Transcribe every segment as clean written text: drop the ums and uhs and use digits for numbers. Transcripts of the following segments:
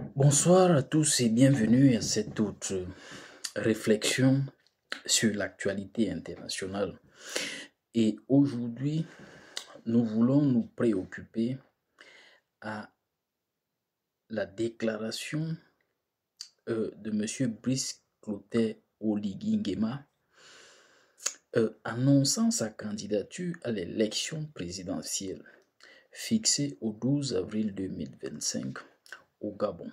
Bonsoir à tous et bienvenue à cette autre réflexion sur l'actualité internationale. Et aujourd'hui, nous voulons nous préoccuper à la déclaration de M. Brice Clotaire Oligui Nguema annonçant sa candidature à l'élection présidentielle fixée au 12 avril 2025 au Gabon.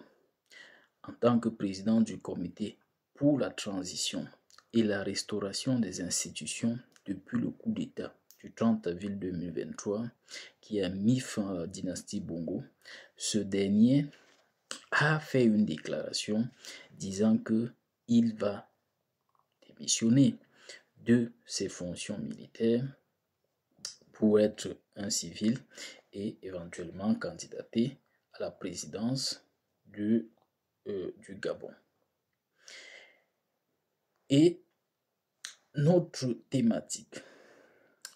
En tant que président du comité pour la transition et la restauration des institutions depuis le coup d'État du 30 avril 2023 qui a mis fin à la dynastie Bongo, ce dernier a fait une déclaration disant qu'il va démissionner de ses fonctions militaires pour être un civil et éventuellement candidater à la présidence du Gabon. Et notre thématique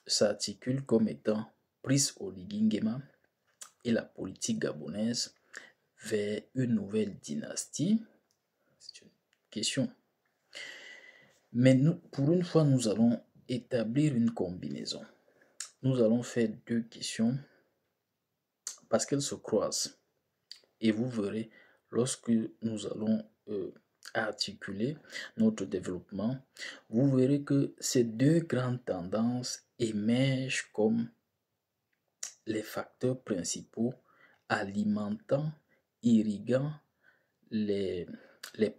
s'articule comme étant Brice Oligui Nguema et la politique gabonaise vers une nouvelle dynastie. C'est une question. Mais nous, pour une fois, nous allons établir une combinaison. Nous allons faire deux questions parce qu'elles se croisent. Et vous verrez, lorsque nous allons articuler notre développement, vous verrez que ces deux grandes tendances émergent comme les facteurs principaux alimentant, irriguant les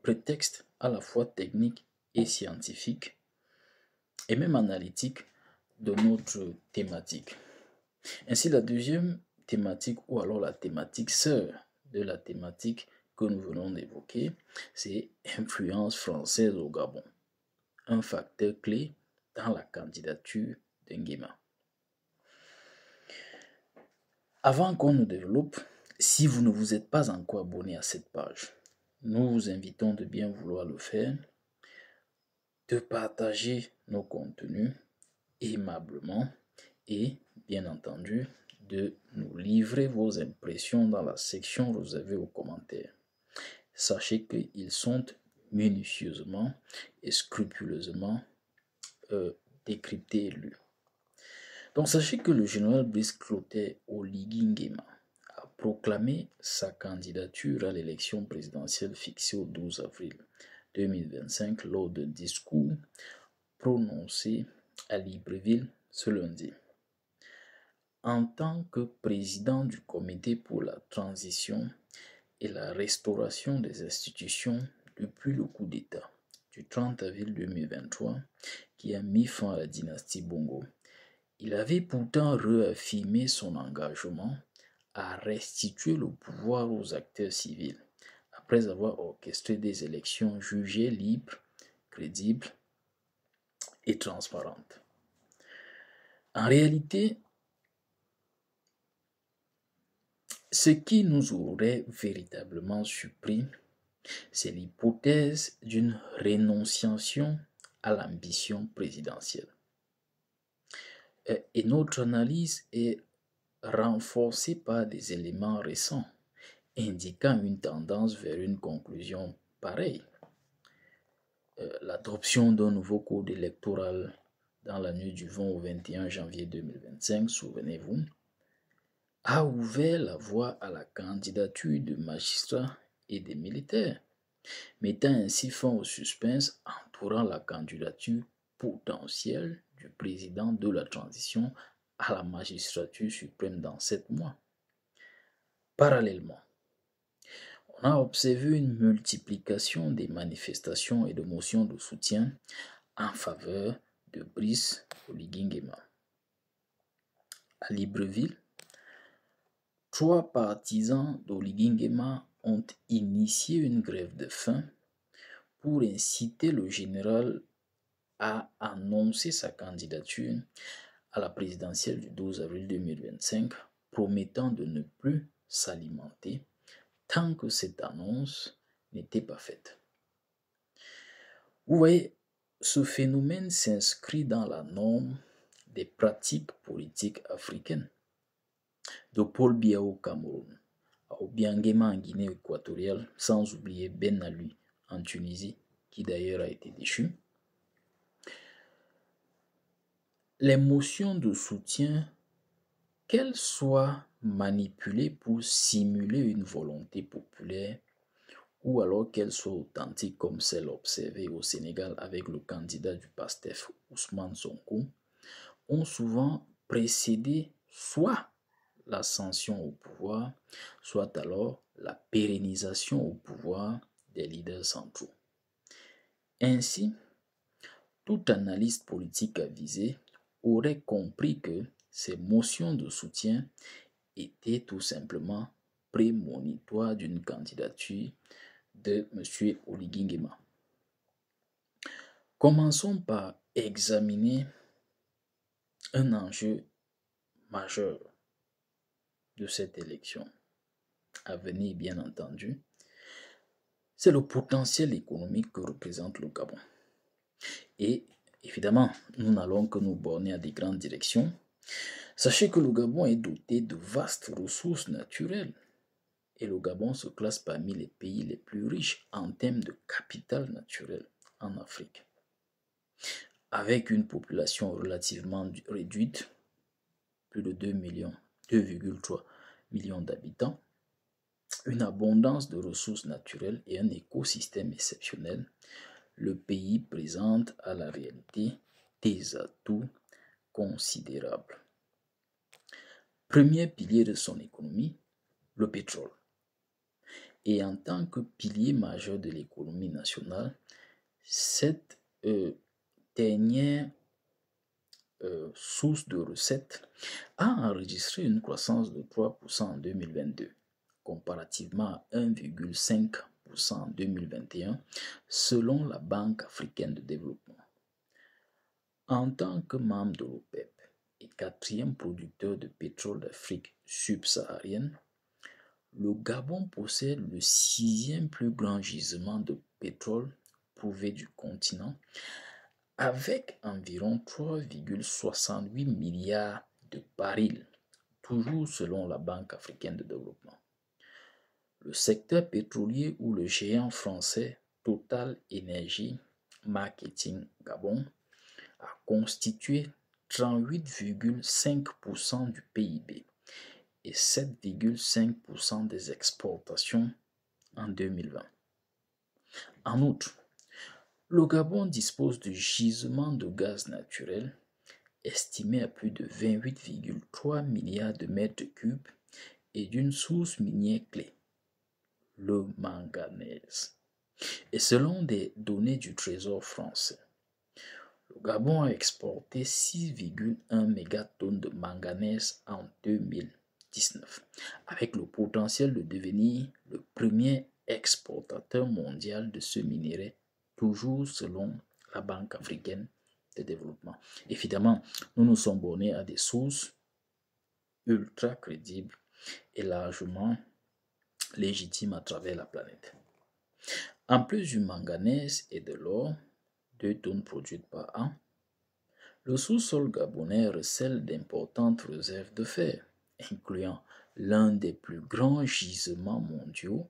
prétextes à la fois techniques et scientifiques et même analytiques de notre thématique. Ainsi, la deuxième thématique, ou alors la thématique sœur de la thématique que nous venons d'évoquer, c'est influence française au Gabon, un facteur clé dans la candidature de Nguema. Avant qu'on ne développe, si vous ne vous êtes pas encore abonné à cette page, nous vous invitons de bien vouloir le faire, de partager nos contenus aimablement et, bien entendu, de nous livrer vos impressions dans la section réservée aux commentaires. Sachez qu'ils sont minutieusement et scrupuleusement décryptés et lus. Donc sachez que le général Brice Clotaire Oligui Nguema a proclamé sa candidature à l'élection présidentielle fixée au 12 avril 2025 lors d'un discours prononcé à Libreville ce lundi. En tant que président du comité pour la transition et la restauration des institutions depuis le coup d'État du 30 avril 2023 qui a mis fin à la dynastie Bongo, il avait pourtant réaffirmé son engagement à restituer le pouvoir aux acteurs civils après avoir orchestré des élections jugées libres, crédibles et transparentes. En réalité, ce qui nous aurait véritablement surpris, c'est l'hypothèse d'une renonciation à l'ambition présidentielle. Et notre analyse est renforcée par des éléments récents, indiquant une tendance vers une conclusion pareille. L'adoption d'un nouveau code électoral dans la nuit du 20 au 21 janvier 2025, souvenez-vous, a ouvert la voie à la candidature de magistrats et des militaires, mettant ainsi fin au suspense entourant la candidature potentielle du président de la transition à la magistrature suprême dans 7 mois. Parallèlement, on a observé une multiplication des manifestations et de motions de soutien en faveur de Brice Oligui Nguema. À Libreville, 3 partisans d'Oligui Nguema ont initié une grève de faim pour inciter le général à annoncer sa candidature à la présidentielle du 12 avril 2025, promettant de ne plus s'alimenter tant que cette annonce n'était pas faite. Vous voyez, ce phénomène s'inscrit dans la norme des pratiques politiques africaines. De Paul Biya au Cameroun à Obiangema en Guinée équatoriale, sans oublier Ben Ali en Tunisie, qui d'ailleurs a été déchu. Les motions de soutien, qu'elles soient manipulées pour simuler une volonté populaire, ou alors qu'elles soient authentiques comme celle observée au Sénégal avec le candidat du PASTEF, Ousmane Sonko, ont souvent précédé soit l'ascension au pouvoir, soit alors la pérennisation au pouvoir des leaders centraux. Ainsi, tout analyste politique avisé aurait compris que ces motions de soutien étaient tout simplement prémonitoires d'une candidature de M. Oligui Nguema. Commençons par examiner un enjeu majeur de cette élection à venir, bien entendu, c'est le potentiel économique que représente le Gabon. Et évidemment, nous n'allons que nous borner à des grandes directions. Sachez que le Gabon est doté de vastes ressources naturelles et le Gabon se classe parmi les pays les plus riches en termes de capital naturel en Afrique. Avec une population relativement réduite, plus de 2,3 millions d'habitants, une abondance de ressources naturelles et un écosystème exceptionnel, le pays présente à la réalité des atouts considérables. Premier pilier de son économie, le pétrole. Et en tant que pilier majeur de l'économie nationale, cette dernière source de recettes a enregistré une croissance de 3% en 2022, comparativement à 1,5% en 2021, selon la Banque africaine de développement. En tant que membre de l'OPEP et quatrième producteur de pétrole d'Afrique subsaharienne, le Gabon possède le sixième plus grand gisement de pétrole prouvé du continent, avec environ 3,68 milliards de barils, toujours selon la Banque africaine de développement. Le secteur pétrolier ou le géant français Total Energy Marketing Gabon a constitué 38,5% du PIB et 7,5% des exportations en 2020. En outre, le Gabon dispose de gisements de gaz naturel estimés à plus de 28,3 milliards de mètres cubes et d'une source minière clé, le manganèse. Et selon des données du Trésor français, le Gabon a exporté 6,1 mégatonnes de manganèse en 2019, avec le potentiel de devenir le premier exportateur mondial de ce minerai, toujours selon la Banque africaine de développement. Évidemment, nous nous sommes bornés à des sources ultra crédibles et largement légitimes à travers la planète. En plus du manganèse et de l'or, 2 tonnes produites par an, le sous-sol gabonais recèle d'importantes réserves de fer, incluant l'un des plus grands gisements mondiaux,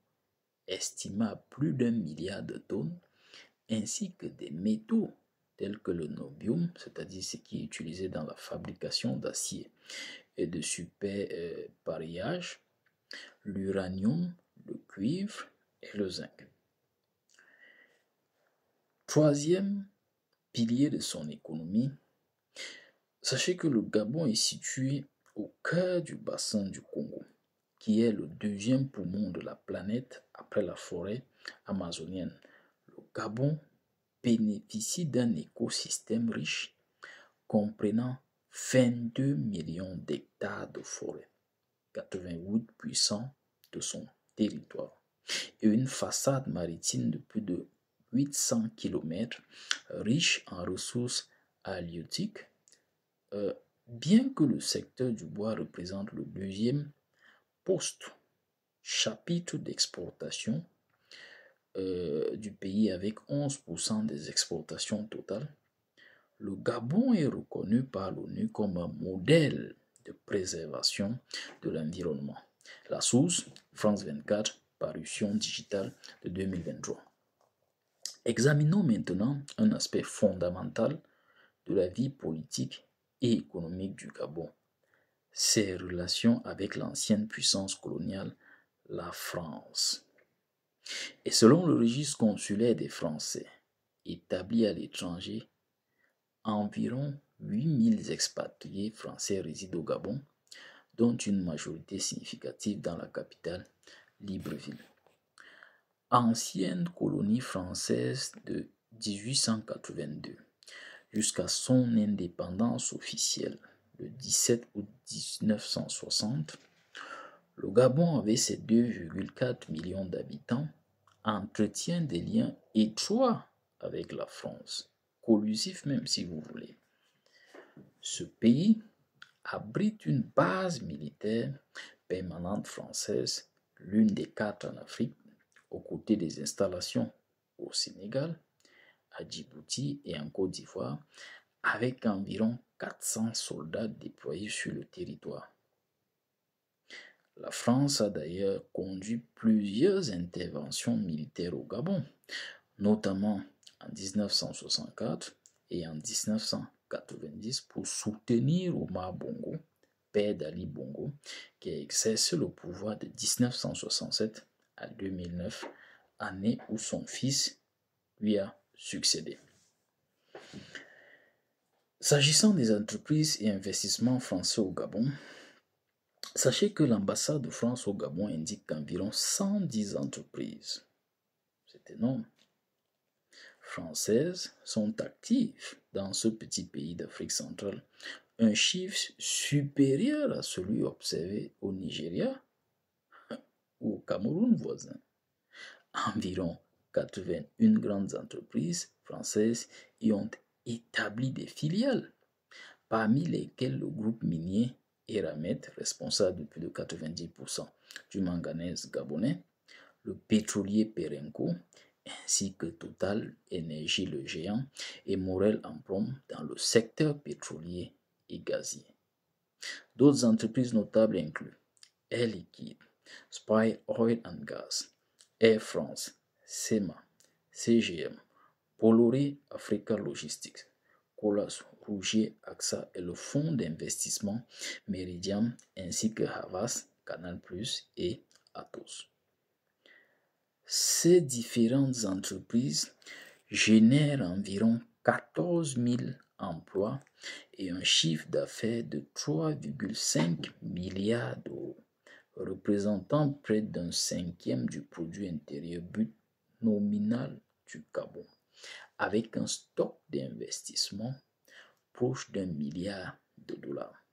estimé à plus d'1 milliard de tonnes, ainsi que des métaux tels que le niobium, c'est-à-dire ce qui est utilisé dans la fabrication d'acier et de superpareillage, l'uranium, le cuivre et le zinc. Troisième pilier de son économie, sachez que le Gabon est situé au cœur du bassin du Congo, qui est le deuxième poumon de la planète après la forêt amazonienne. Le Gabon bénéficie d'un écosystème riche comprenant 22 millions d'hectares de forêt, 88% de son territoire, et une façade maritime de plus de 800 km, riche en ressources halieutiques, bien que le secteur du bois représente le deuxième poste, chapitre d'exportation du pays avec 11% des exportations totales, le Gabon est reconnu par l'ONU comme un modèle de préservation de l'environnement. La source, France 24, parution digitale de 2023. Examinons maintenant un aspect fondamental de la vie politique et économique du Gabon, ses relations avec l'ancienne puissance coloniale, la France. Et selon le registre consulaire des Français, établi à l'étranger, environ 8000 expatriés français résident au Gabon, dont une majorité significative dans la capitale, Libreville. Ancienne colonie française de 1882 jusqu'à son indépendance officielle le 17 août 1960, le Gabon, avec ses 2,4 millions d'habitants, entretient des liens étroits avec la France, collusifs même si vous voulez. Ce pays abrite une base militaire permanente française, l'une des 4 en Afrique, aux côtés des installations au Sénégal, à Djibouti et en Côte d'Ivoire, avec environ 400 soldats déployés sur le territoire. La France a d'ailleurs conduit plusieurs interventions militaires au Gabon, notamment en 1964 et en 1990 pour soutenir Omar Bongo, père d'Ali Bongo, qui a exercé le pouvoir de 1967 à 2009, année où son fils lui a succédé. S'agissant des entreprises et investissements français au Gabon, sachez que l'ambassade de France au Gabon indique qu'environ 110 entreprises, c'est énorme, françaises sont actives dans ce petit pays d'Afrique centrale, un chiffre supérieur à celui observé au Nigeria ou au Cameroun voisin. Environ 81 grandes entreprises françaises y ont établi des filiales, parmi lesquelles le groupe minier Eramet, responsable de plus de 90% du manganèse gabonais, le pétrolier Perenco, ainsi que Total Énergie le géant et Morel Emprom dans le secteur pétrolier et gazier. D'autres entreprises notables incluent Air Liquide, Spy Oil and Gas, Air France, SEMA, CGM, Bolloré Africa Logistics, Colas, Rougier, AXA et le fonds d'investissement Meridiam, ainsi que Havas, Canal+, et Atos. Ces différentes entreprises génèrent environ 14 000 emplois et un chiffre d'affaires de 3,5 milliards d'euros, représentant près d'un cinquième du produit intérieur brut nominal du Gabon, avec un stock d'investissement proche d'1 milliard de dollars.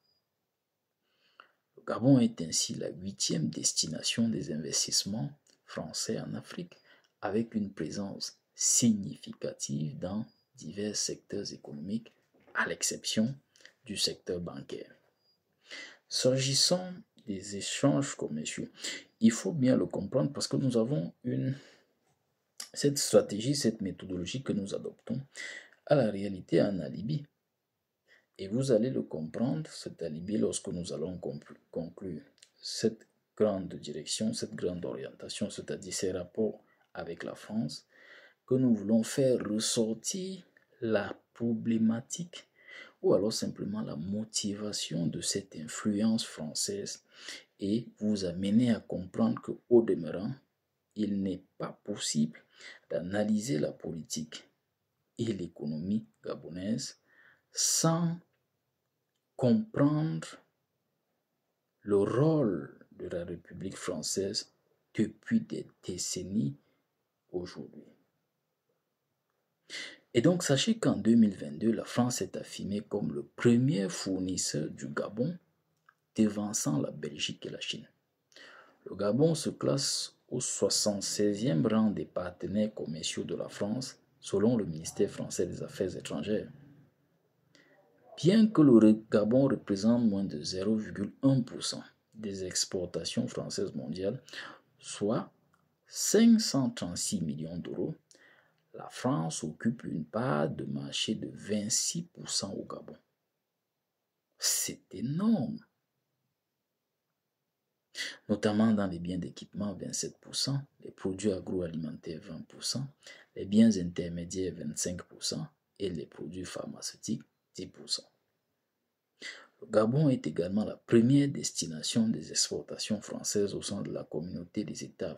Le Gabon est ainsi la 8e destination des investissements français en Afrique, avec une présence significative dans divers secteurs économiques, à l'exception du secteur bancaire. S'agissant des échanges commerciaux, il faut bien le comprendre parce que nous avons cette stratégie, cette méthodologie que nous adoptons à la réalité un alibi. Et vous allez le comprendre, cet alibi, lorsque nous allons conclure cette grande direction, cette grande orientation, c'est-à-dire ces rapports avec la France, que nous voulons faire ressortir la problématique ou alors simplement la motivation de cette influence française et vous amener à comprendre qu'au demeurant, il n'est pas possible d'analyser la politique et l'économie gabonaise sans comprendre le rôle de la République française depuis des décennies aujourd'hui. Et donc, sachez qu'en 2022, la France est affirmée comme le premier fournisseur du Gabon, devançant la Belgique et la Chine. Le Gabon se classe au 76e rang des partenaires commerciaux de la France, selon le ministère français des Affaires étrangères. Bien que le Gabon représente moins de 0,1% des exportations françaises mondiales, soit 536 millions d'euros, la France occupe une part de marché de 26% au Gabon. C'est énorme. notamment dans les biens d'équipement 27%, les produits agroalimentaires 20%, les biens intermédiaires 25% et les produits pharmaceutiques 10%. Le Gabon est également la première destination des exportations françaises au sein de la communauté des États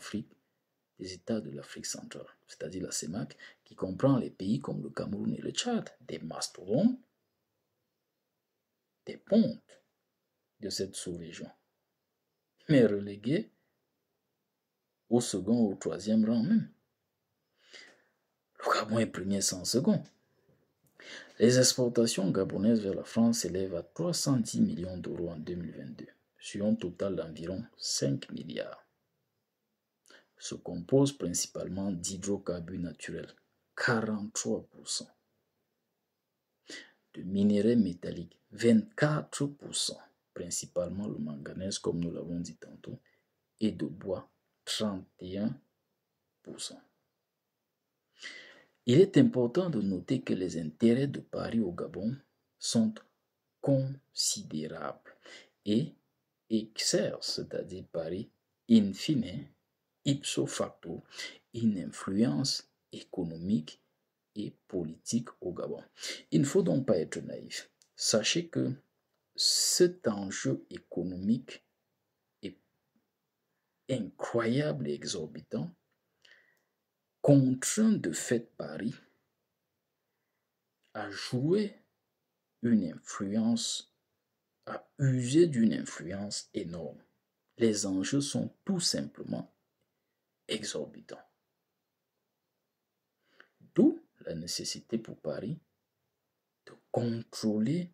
de l'Afrique centrale, c'est-à-dire la CEMAC, qui comprend les pays comme le Cameroun et le Tchad, des mastodontes, des pontes de cette sous-région, mais relégués au second ou au troisième rang même. Le Gabon est premier sans second. Les exportations gabonaises vers la France s'élèvent à 310 millions d'euros en 2022, sur un total d'environ 5 milliards. Se compose principalement d'hydrocarbures naturels, 43%, de minerais métalliques, 24%, principalement le manganèse comme nous l'avons dit tantôt, et de bois, 31%. Il est important de noter que les intérêts de Paris au Gabon sont considérables et exercent, c'est-à-dire Paris, in fine, ipso facto, une influence économique et politique au Gabon. Il ne faut donc pas être naïf. Sachez que cet enjeu économique est incroyable et exorbitant, contraint de fait Paris à jouer une influence, à user d'une influence énorme. Les enjeux sont tout simplement exorbitants. D'où la nécessité pour Paris de contrôler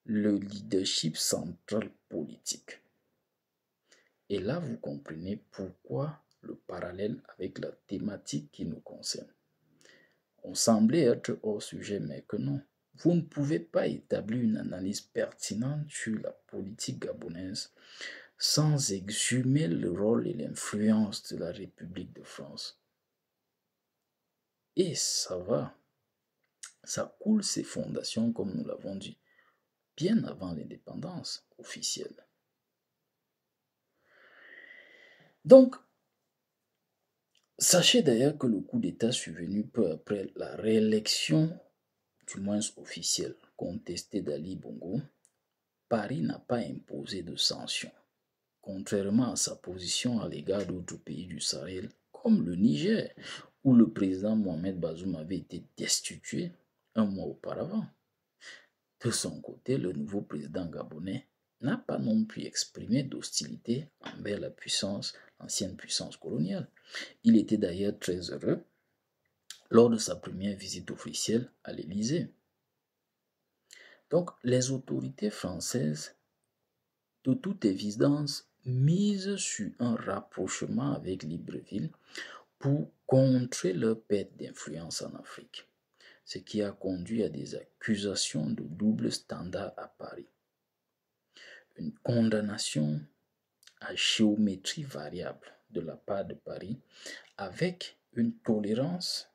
le leadership central politique. Et là, vous comprenez pourquoi le parallèle avec la thématique qui nous concerne. On semblait être hors sujet, mais que non. Vous ne pouvez pas établir une analyse pertinente sur la politique gabonaise sans exhumer le rôle et l'influence de la République de France. Et ça coule ses fondations, comme nous l'avons dit, bien avant l'indépendance officielle. Donc, sachez d'ailleurs que le coup d'État survenu peu après la réélection, du moins officielle, contestée d'Ali Bongo, Paris n'a pas imposé de sanctions, contrairement à sa position à l'égard d'autres pays du Sahel, comme le Niger, où le président Mohamed Bazoum avait été destitué un mois auparavant. De son côté, le nouveau président gabonais n'a pas non plus exprimé d'hostilité envers l'ancienne puissance coloniale. Il était d'ailleurs très heureux lors de sa première visite officielle à l'Élysée. Donc, les autorités françaises, de toute évidence, misent sur un rapprochement avec Libreville pour contrer leur perte d'influence en Afrique, ce qui a conduit à des accusations de double standard à Paris. Une condamnation à géométrie variable de la part de Paris avec une tolérance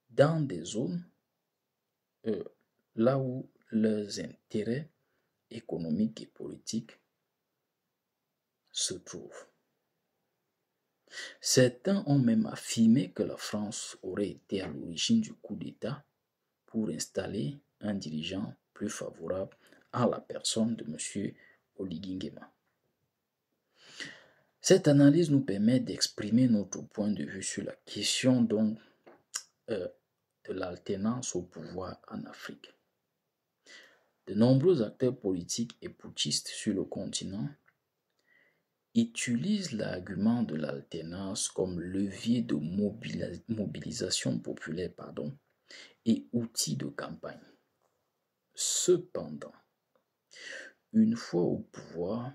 dans des zones là où leurs intérêts économiques et politiques se trouvent. Certains ont même affirmé que la France aurait été à l'origine du coup d'État pour installer un dirigeant plus favorable à la personne de M. Oligui Nguema. Cette analyse nous permet d'exprimer notre point de vue sur la question donc, de l'alternance au pouvoir en Afrique. De nombreux acteurs politiques et putschistes sur le continent utilisent l'argument de l'alternance comme levier de mobilisation populaire et outil de campagne. Cependant, une fois au pouvoir,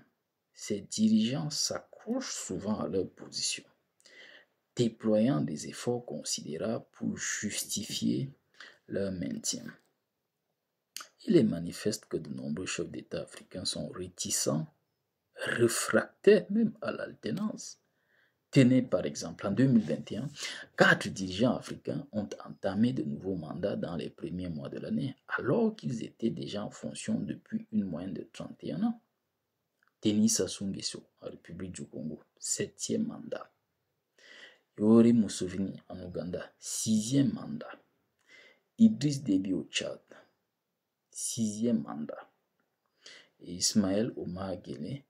ces dirigeants s'accrochent souvent à leur position, déployant des efforts considérables pour justifier leur maintien. Il est manifeste que de nombreux chefs d'État africains sont réticents, réfractaires même à l'alternance. Tenez par exemple, en 2021, 4 dirigeants africains ont entamé de nouveaux mandats dans les premiers mois de l'année, alors qu'ils étaient déjà en fonction depuis une moyenne de 31 ans. 4 dirigeants africains ont entamé de nouveaux mandats dans les premiers mois de l'année, alors qu'ils étaient déjà en fonction depuis une moyenne de 31 ans. 4 dirigeants africains ont entamé de nouveaux mandats dans les premiers mois de l'année, alors qu'ils étaient déjà en fonction depuis une moyenne de 31 ans. Denis Sassou Nguesso en République du Congo, 7e mandat. Yoweri Museveni en Ouganda, 6e mandat. Idriss Déby au Tchad, 6e mandat. Et Ismaël Omar Guelleh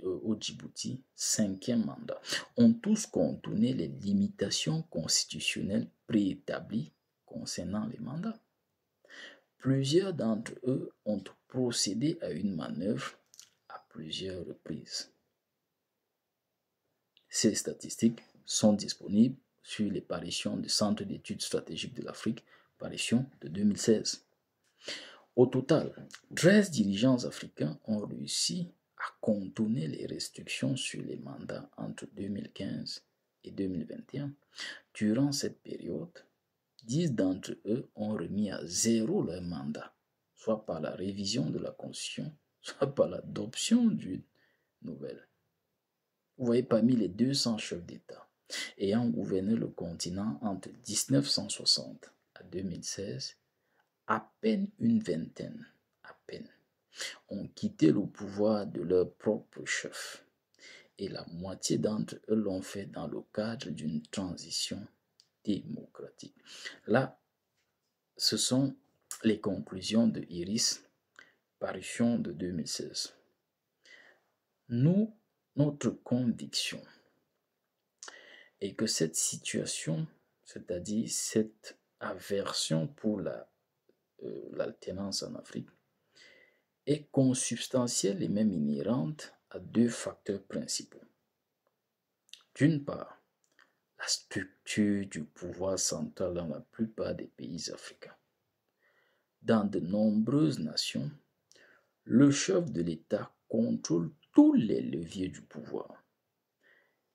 au Djibouti, 5e mandat, ont tous contourné les limitations constitutionnelles préétablies concernant les mandats. Plusieurs d'entre eux ont procédé à une manœuvre à plusieurs reprises. Ces statistiques sont disponibles sur les parutions du Centre d'études stratégiques de l'Afrique, parution de 2016. Au total, 13 dirigeants africains ont réussi à contourner les restrictions sur les mandats entre 2015 et 2021. Durant cette période, 10 d'entre eux ont remis à zéro leur mandat, soit par la révision de la Constitution, soit par l'adoption d'une nouvelle. Vous voyez, parmi les 200 chefs d'État ayant gouverné le continent entre 1960 à 2016, à peine une vingtaine, ont quitté le pouvoir de leur propre chef. Et la moitié d'entre eux l'ont fait dans le cadre d'une transition démocratique. Là, ce sont les conclusions de Iris, parution de 2016. Notre conviction est que cette situation, c'est-à-dire cette aversion pour l'alternance en Afrique, est consubstantielle et même inhérente à deux facteurs principaux. D'une part, la structure du pouvoir central dans la plupart des pays africains. Dans de nombreuses nations, le chef de l'État contrôle tous les leviers du pouvoir.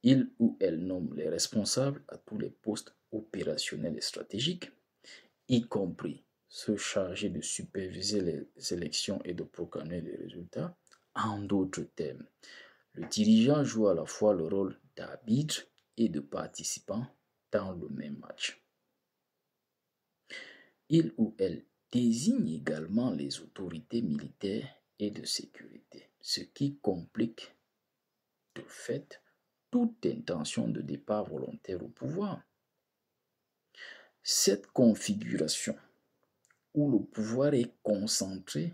Il ou elle nomme les responsables à tous les postes opérationnels et stratégiques, y compris ceux chargés de superviser les élections et de proclamer les résultats. En d'autres termes, le dirigeant joue à la fois le rôle d'arbitre et de participant dans le même match. Il ou elle désigne également les autorités militaires et de sécurité, ce qui complique de fait toute intention de départ volontaire au pouvoir. Cette configuration où le pouvoir est concentré,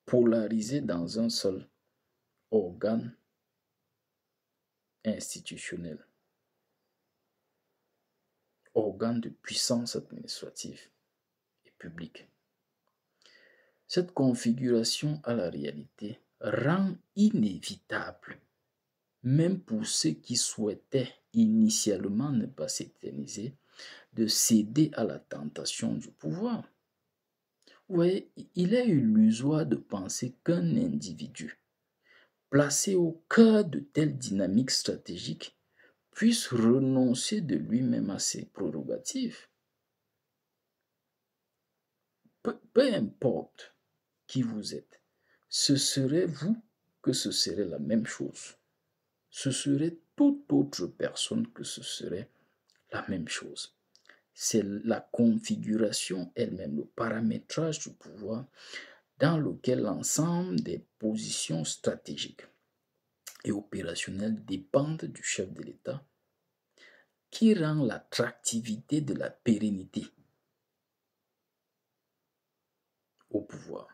polarisé dans un seul organe institutionnel, organe de puissance administrative et publique. Cette configuration à la réalité rend inévitable, même pour ceux qui souhaitaient initialement ne pas s'éterniser, de céder à la tentation du pouvoir. Vous voyez, il est illusoire de penser qu'un individu placé au cœur de telles dynamiques stratégiques puisse renoncer de lui-même à ses prérogatives. Peu importe qui vous êtes, ce serait vous que ce serait la même chose. Ce serait toute autre personne que ce serait la même chose. C'est la configuration elle-même, le paramétrage du pouvoir dans lequel l'ensemble des positions stratégiques et opérationnelles dépendent du chef de l'État qui rend l'attractivité de la pérennité au pouvoir.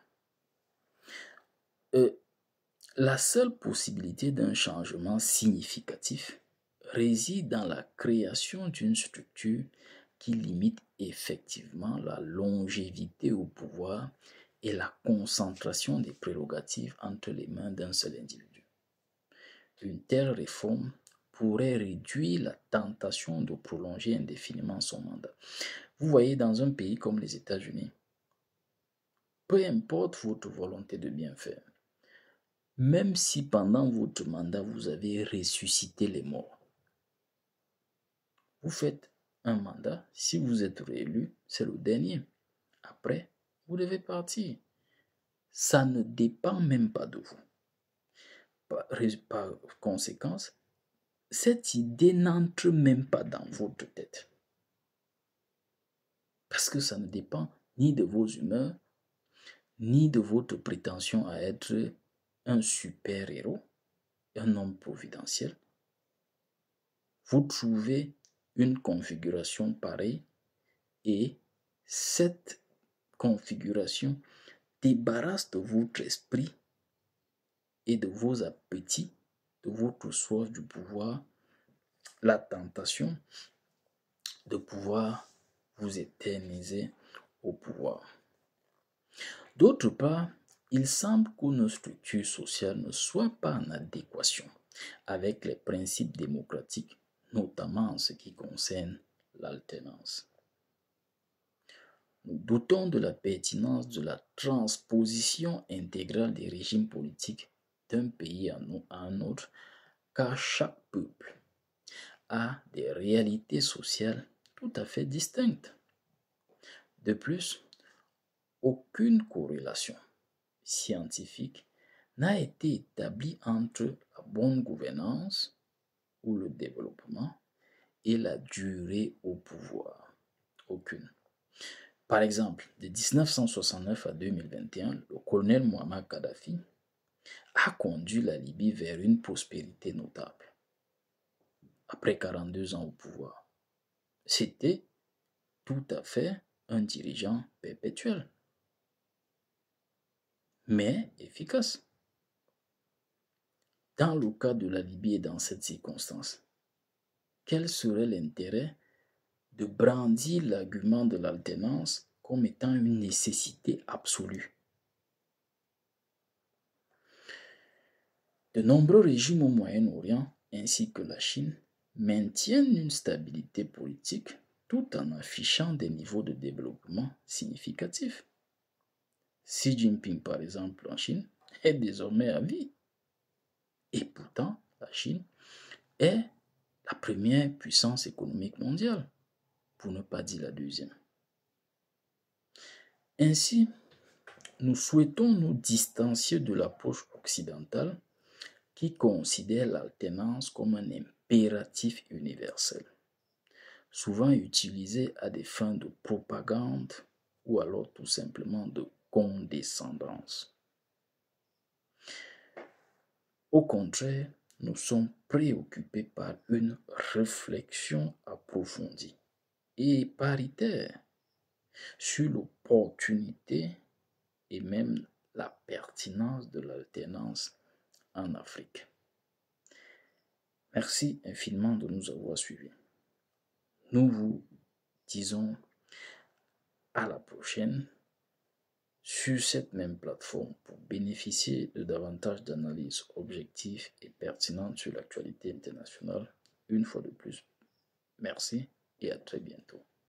La seule possibilité d'un changement significatif réside dans la création d'une structure qui limite effectivement la longévité au pouvoir et la concentration des prérogatives entre les mains d'un seul individu. Une telle réforme pourrait réduire la tentation de prolonger indéfiniment son mandat. Vous voyez, dans un pays comme les États-Unis, peu importe votre volonté de bien faire, même si pendant votre mandat vous avez ressuscité les morts, vous faites un mandat, si vous êtes réélu, c'est le dernier. Après, vous devez partir. Ça ne dépend même pas de vous. Par conséquence, cette idée n'entre même pas dans votre tête. Parce que ça ne dépend ni de vos humeurs, ni de votre prétention à être un super-héros, un homme providentiel, vous trouvez une configuration pareille et cette configuration débarrasse de votre esprit et de vos appétits, de votre soif du pouvoir, la tentation de pouvoir vous éterniser au pouvoir. D'autre part, il semble que nos structures sociales ne soient pas en adéquation avec les principes démocratiques, notamment en ce qui concerne l'alternance. Nous doutons de la pertinence de la transposition intégrale des régimes politiques d'un pays à un autre, car chaque peuple a des réalités sociales tout à fait distinctes. De plus, aucune corrélation scientifique n'a été établie entre la bonne gouvernance ou le développement et la durée au pouvoir. Aucune. Par exemple, de 1969 à 2021, le colonel Muammar Kadhafi a conduit la Libye vers une prospérité notable. Après 42 ans au pouvoir, c'était tout à fait un dirigeant perpétuel, mais efficace. Dans le cas de la Libye et dans cette circonstance, quel serait l'intérêt de brandir l'argument de l'alternance comme étant une nécessité absolue? De nombreux régimes au Moyen-Orient, ainsi que la Chine, maintiennent une stabilité politique tout en affichant des niveaux de développement significatifs. Xi Jinping, par exemple, en Chine, est désormais à vie. Et pourtant, la Chine est la première puissance économique mondiale, pour ne pas dire la deuxième. Ainsi, nous souhaitons nous distancier de l'approche occidentale qui considère l'alternance comme un impératif universel, souvent utilisé à des fins de propagande ou alors tout simplement de condescendance. Au contraire, nous sommes préoccupés par une réflexion approfondie et paritaire sur l'opportunité et même la pertinence de l'alternance en Afrique. Merci infiniment de nous avoir suivis. Nous vous disons à la prochaine sur cette même plateforme pour bénéficier de davantage d'analyses objectives et pertinentes sur l'actualité internationale. Une fois de plus, merci et à très bientôt.